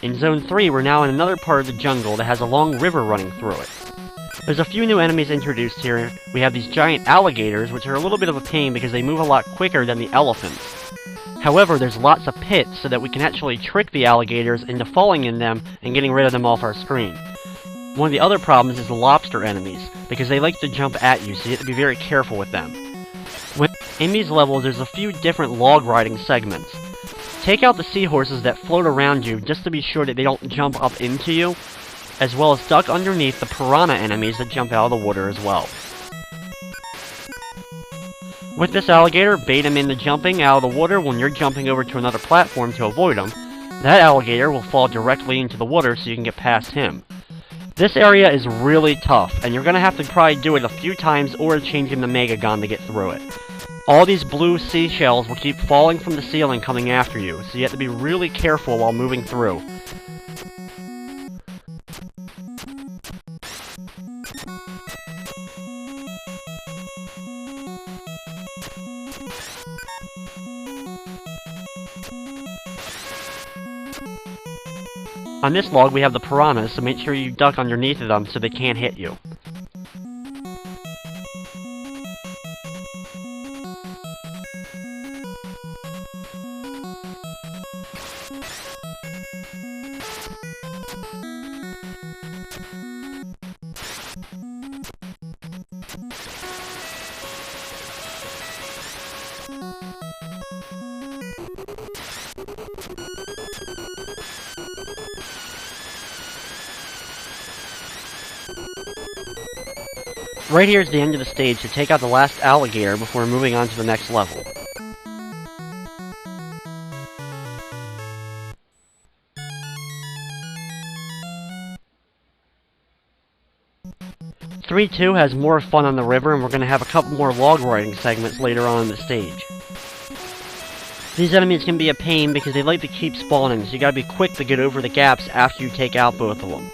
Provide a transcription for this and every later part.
In Zone 3, we're now in another part of the jungle that has a long river running through it. There's a few new enemies introduced here. We have these giant alligators, which are a little bit of a pain because they move a lot quicker than the elephants. However, there's lots of pits so that we can actually trick the alligators into falling in them and getting rid of them off our screen. One of the other problems is the lobster enemies, because they like to jump at you, so you have to be very careful with them. In these levels, there's a few different log riding segments. Take out the seahorses that float around you just to be sure that they don't jump up into you, as well as duck underneath the piranha enemies that jump out of the water as well. With this alligator, bait him into jumping out of the water when you're jumping over to another platform to avoid him. That alligator will fall directly into the water so you can get past him. This area is really tough, and you're going to have to probably do it a few times or change in the Amagon to get through it. All these blue seashells will keep falling from the ceiling coming after you, so you have to be really careful while moving through. On this log we have the piranhas, so make sure you duck underneath of them so they can't hit you. Right here is the end of the stage to take out the last alligator before moving on to the next level. Three 2 has more fun on the river, and we're going to have a couple more log riding segments later on in the stage. These enemies can be a pain because they like to keep spawning, so you gotta be quick to get over the gaps after you take out both of them.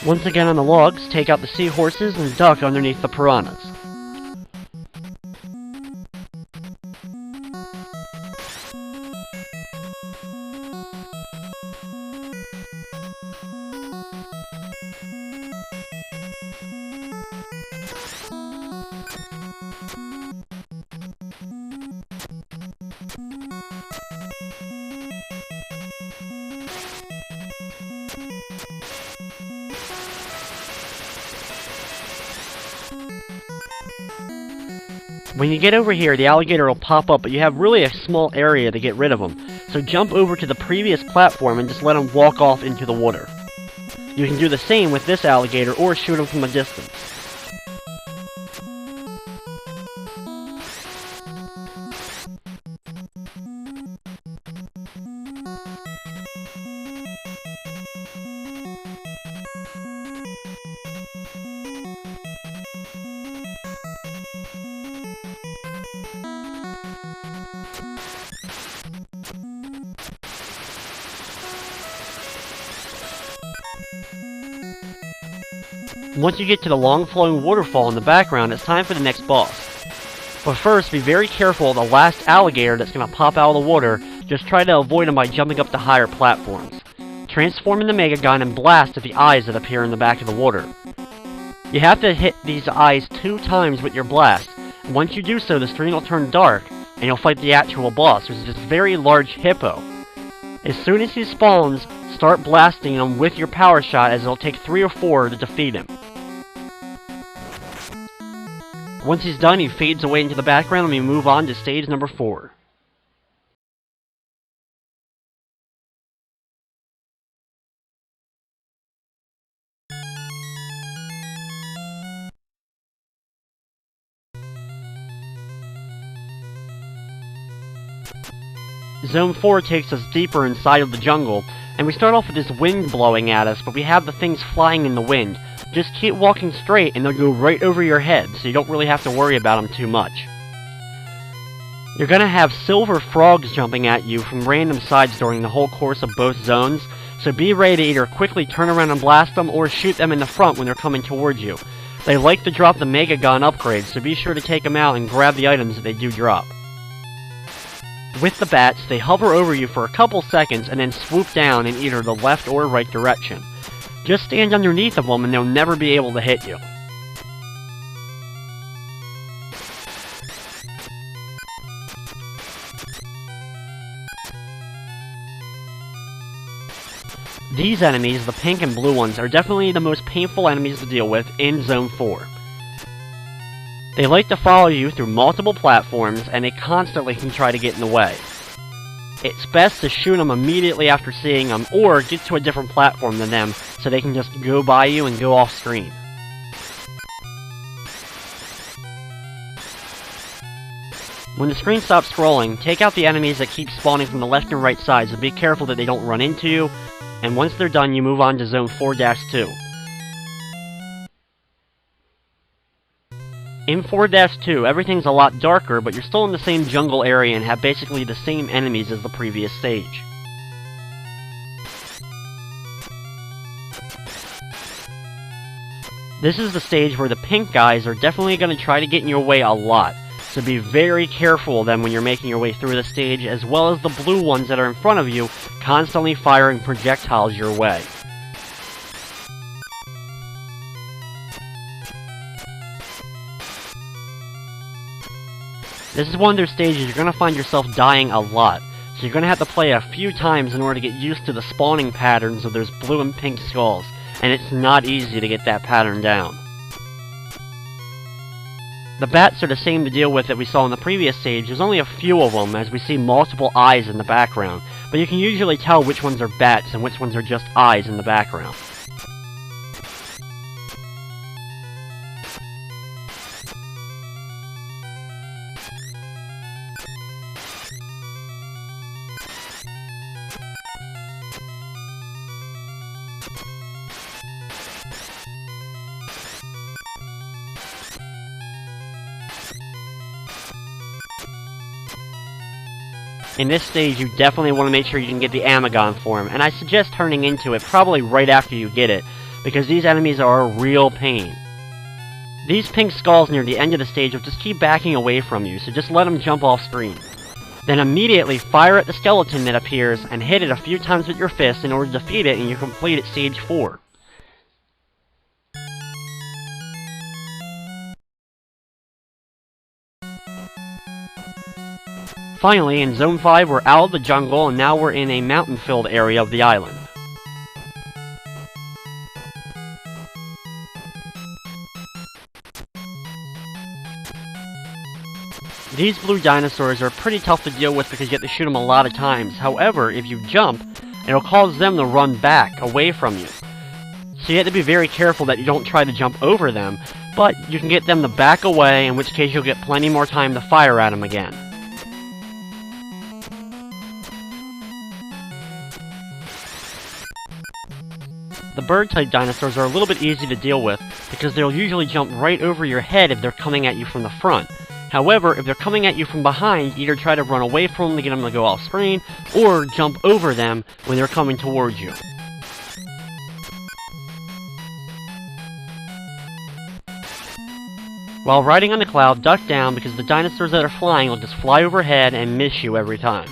Once again on the logs, take out the seahorses and duck underneath the piranhas. When you get over here, the alligator will pop up, but you have really a small area to get rid of him. So jump over to the previous platform and just let him walk off into the water. You can do the same with this alligator or shoot him from a distance. Once you get to the long-flowing waterfall in the background, it's time for the next boss. But first, be very careful of the last alligator that's going to pop out of the water. Just try to avoid him by jumping up to higher platforms. Transform in the Amagon and blast at the eyes that appear in the back of the water. You have to hit these eyes 2 times with your blast. Once you do so, the screen will turn dark, and you'll fight the actual boss, which is this very large hippo. As soon as he spawns, start blasting him with your power shot, as it'll take 3 or 4 to defeat him. Once he's done, he fades away into the background and we move on to stage number 4. Zone 4 takes us deeper inside of the jungle, and we start off with this wind blowing at us, but we have the things flying in the wind. Just keep walking straight and they'll go right over your head, so you don't really have to worry about them too much. You're gonna have silver frogs jumping at you from random sides during the whole course of both zones, so be ready to either quickly turn around and blast them or shoot them in the front when they're coming towards you. They like to drop the Mega Gun upgrades, so be sure to take them out and grab the items that they do drop. With the bats, they hover over you for a couple seconds and then swoop down in either the left or right direction. Just stand underneath of them and they'll never be able to hit you. These enemies, the pink and blue ones, are definitely the most painful enemies to deal with in Zone 4. They like to follow you through multiple platforms, and they constantly can try to get in the way. It's best to shoot them immediately after seeing them, or get to a different platform than them, so they can just go by you and go off screen. When the screen stops scrolling, take out the enemies that keep spawning from the left and right sides, and be careful that they don't run into you, and once they're done, you move on to Zone 4-2. In 4-2, everything's a lot darker, but you're still in the same jungle area and have basically the same enemies as the previous stage. This is the stage where the pink guys are definitely going to try to get in your way a lot, so be very careful of them when you're making your way through the stage, as well as the blue ones that are in front of you, constantly firing projectiles your way. This is one of those stages you're going to find yourself dying a lot, so you're going to have to play a few times in order to get used to the spawning patterns of those blue and pink skulls, and it's not easy to get that pattern down. The bats are the same to deal with that we saw in the previous stage. There's only a few of them, as we see multiple eyes in the background, but you can usually tell which ones are bats and which ones are just eyes in the background. In this stage, you definitely want to make sure you can get the Amagon form, and I suggest turning into it probably right after you get it, because these enemies are a real pain. These pink skulls near the end of the stage will just keep backing away from you, so just let them jump off screen. Then immediately fire at the skeleton that appears, and hit it a few times with your fist in order to defeat it, and you complete at stage 4. Finally, in Zone 5, we're out of the jungle, and now we're in a mountain-filled area of the island. These blue dinosaurs are pretty tough to deal with because you have to shoot them a lot of times. However, if you jump, it'll cause them to run back, away from you. So you have to be very careful that you don't try to jump over them, but you can get them to back away, in which case you'll get plenty more time to fire at them again. The bird-type dinosaurs are a little bit easy to deal with, because they'll usually jump right over your head if they're coming at you from the front. However, if they're coming at you from behind, either try to run away from them to get them to go off screen, or jump over them when they're coming towards you. While riding on the cloud, duck down because the dinosaurs that are flying will just fly overhead and miss you every time.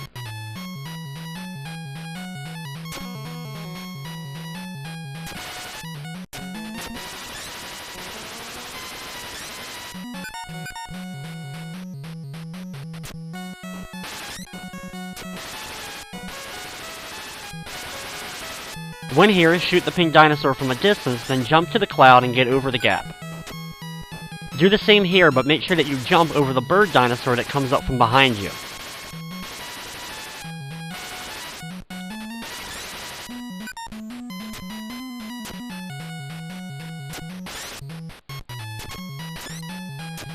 When here, shoot the pink dinosaur from a distance, then jump to the cloud and get over the gap. Do the same here, but make sure that you jump over the bird dinosaur that comes up from behind you.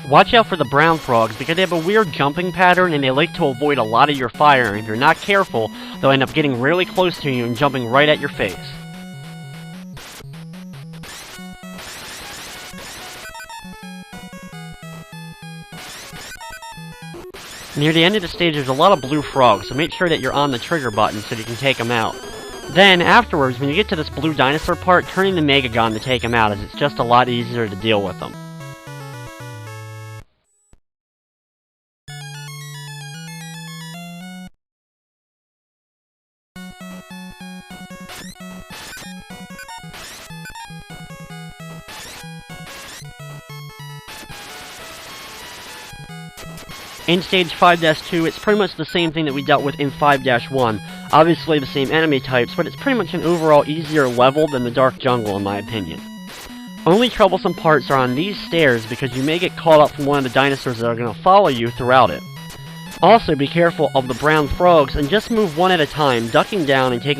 Watch out for the brown frogs because they have a weird jumping pattern and they like to avoid a lot of your fire, and if you're not careful, they'll end up getting really close to you and jumping right at your face. Near the end of the stage, there's a lot of blue frogs, so make sure that you're on the trigger button so you can take them out. Then, afterwards, when you get to this blue dinosaur part, turn in the Amagon to take them out, as it's just a lot easier to deal with them. In Stage 5-2, it's pretty much the same thing that we dealt with in 5-1. Obviously the same enemy types, but it's pretty much an overall easier level than the Dark Jungle in my opinion. Only troublesome parts are on these stairs because you may get caught up from one of the dinosaurs that are going to follow you throughout it. Also be careful of the brown frogs and just move one at a time, ducking down and taking